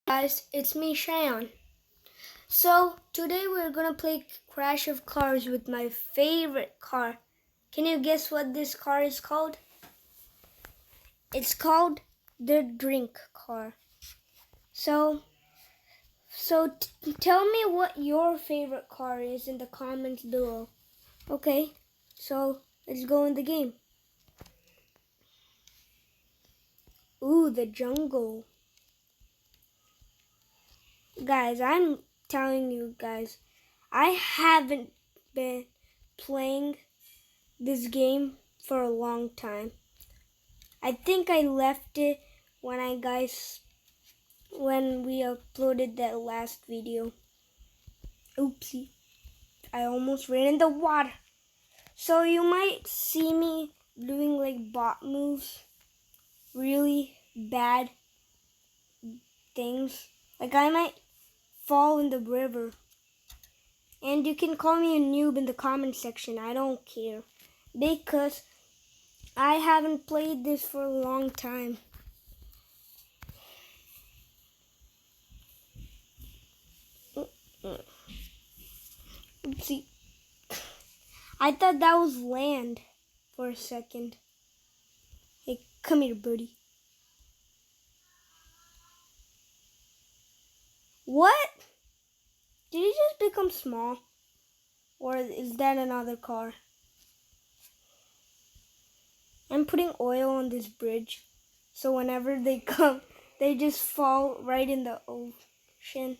Guys, it's me, Shayon. So today we're gonna play Crash of Cars with my favorite car. Can you guess what this car is called? It's called the Drink Car. So tell me what your favorite car is in the comments below. Okay, so let's go in the game. Ooh, the jungle. Guys, I'm telling you guys, I haven't been playing this game for a long time. I think I left it when we uploaded that last video. Oopsie. I almost ran in the water. So you might see me doing like bot moves. Really bad things. Like I might fall in the river. And you can call me a noob in the comment section. I don't care. Because I haven't played this for a long time. Oopsie. I thought that was land for a second. Hey, come here, buddy. What? Did he just become small? Or is that another car? I'm putting oil on this bridge. So whenever they come, they just fall right in the ocean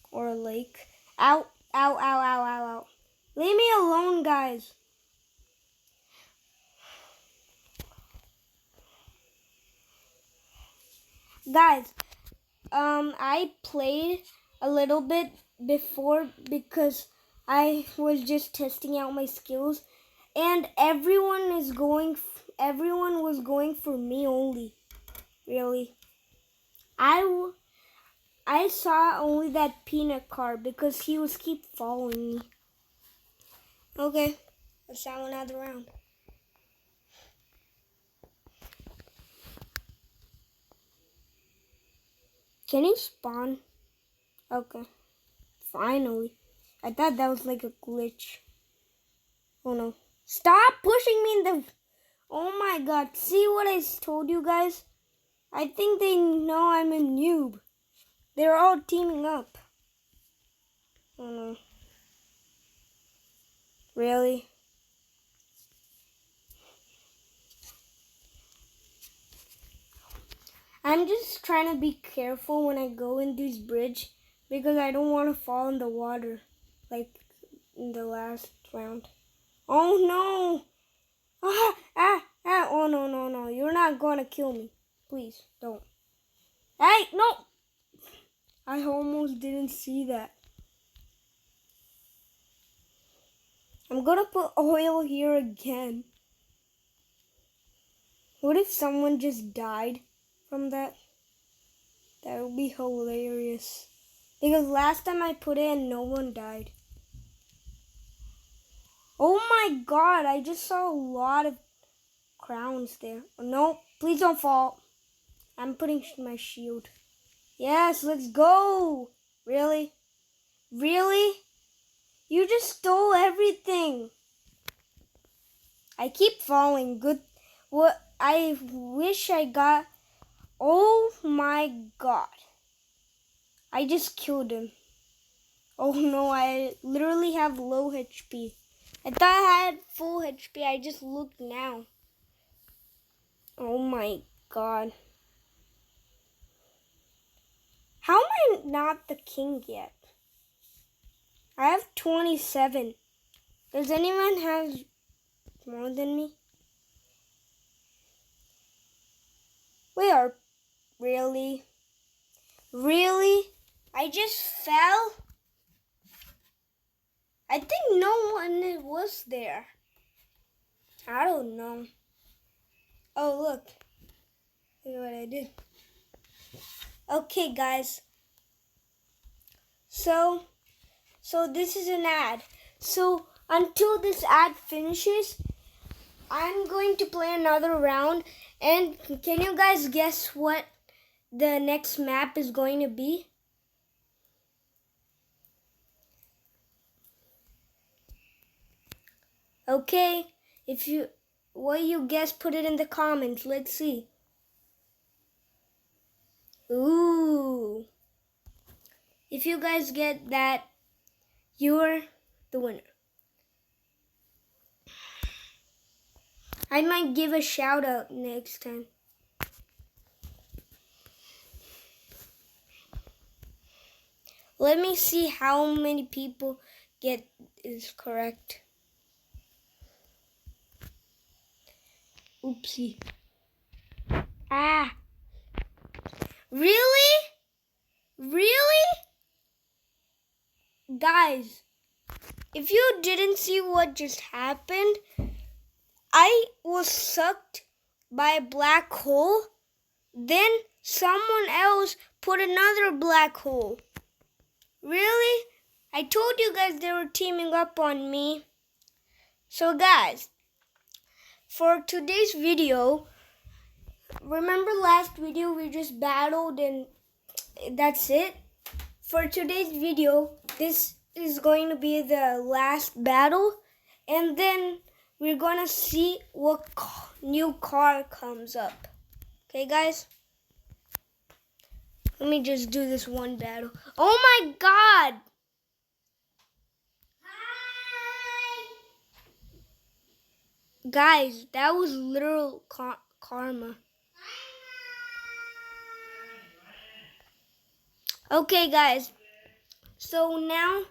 or a lake. Ow, ow, ow, ow, ow, ow. Leave me alone, guys. Guys, I played a little bit before because I was just testing out my skills, and everyone was going for me only. Really, I saw only that peanut car because he was keep following me. Okay, let's have another round. Can you spawn? Okay. Finally. I thought that was like a glitch. Oh no. Stop pushing me in the... Oh my god. See what I told you guys? I think they know I'm a noob. They're all teaming up. Oh no. Really? I'm just trying to be careful when I go in this bridge because I don't want to fall in the water like in the last round. Oh no! Oh no, you're not gonna kill me. Please, don't. Hey, no! I almost didn't see that. I'm gonna put oil here again. What if someone just died from that? That would be hilarious. Because last time I put it and no one died. Oh my god, I just saw a lot of crowns there. Oh, no, please don't fall. I'm putting my shield. Yes, let's go. Really? Really? You just stole everything. I keep falling. Good. What? I wish I got... Oh my god. I just killed him. Oh no, I literally have low HP. I thought I had full HP. I just looked now. Oh my god. How am I not the king yet? I have 27. Does anyone have more than me? We are... Really? Really? I just fell? I think no one was there. I don't know. Oh, look. Look what I did. Okay, guys. So this is an ad. So until this ad finishes, I'm going to play another round. And can you guys guess what the next map is going to be. Okay, what you guess, put it in the comments. Let's see. Ooh. If you guys get that, you're the winner. I might give a shout out next time. Let me see how many people get this correct. Oopsie. Ah. Really? Really? Guys, if you didn't see what just happened, I was sucked by a black hole. Then someone else put another black hole. Really? I told you guys they were teaming up on me. So guys, for today's video, remember last video we just battled and that's it? For today's video, this is going to be the last battle, and then we're gonna see what new car comes up. Okay guys? Let me just do this one battle. Oh my god! Hi! Guys, that was literal karma. Okay guys, so now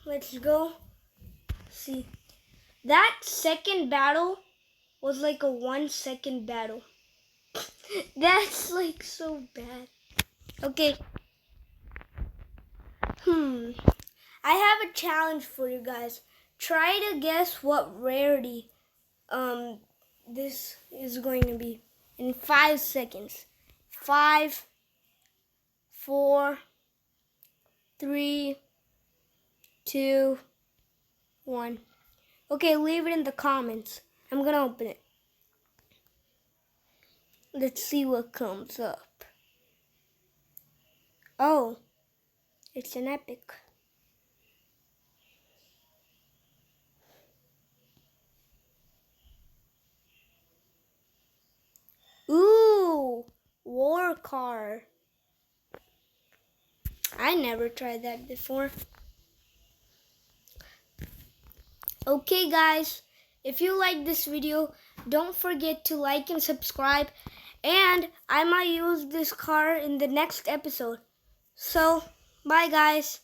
let's go see. That second battle was like a 1 second battle. That's like so bad. Okay. I have a challenge for you guys. Try to guess what rarity this is going to be in 5 seconds. 5, 4, 3, 2, 1. Okay, leave it in the comments. I'm gonna open it. Let's see what comes up. Oh, it's an epic. Ooh, war car. I never tried that before. Okay guys, if you like this video, don't forget to like and subscribe, and I might use this car in the next episode. So, bye guys.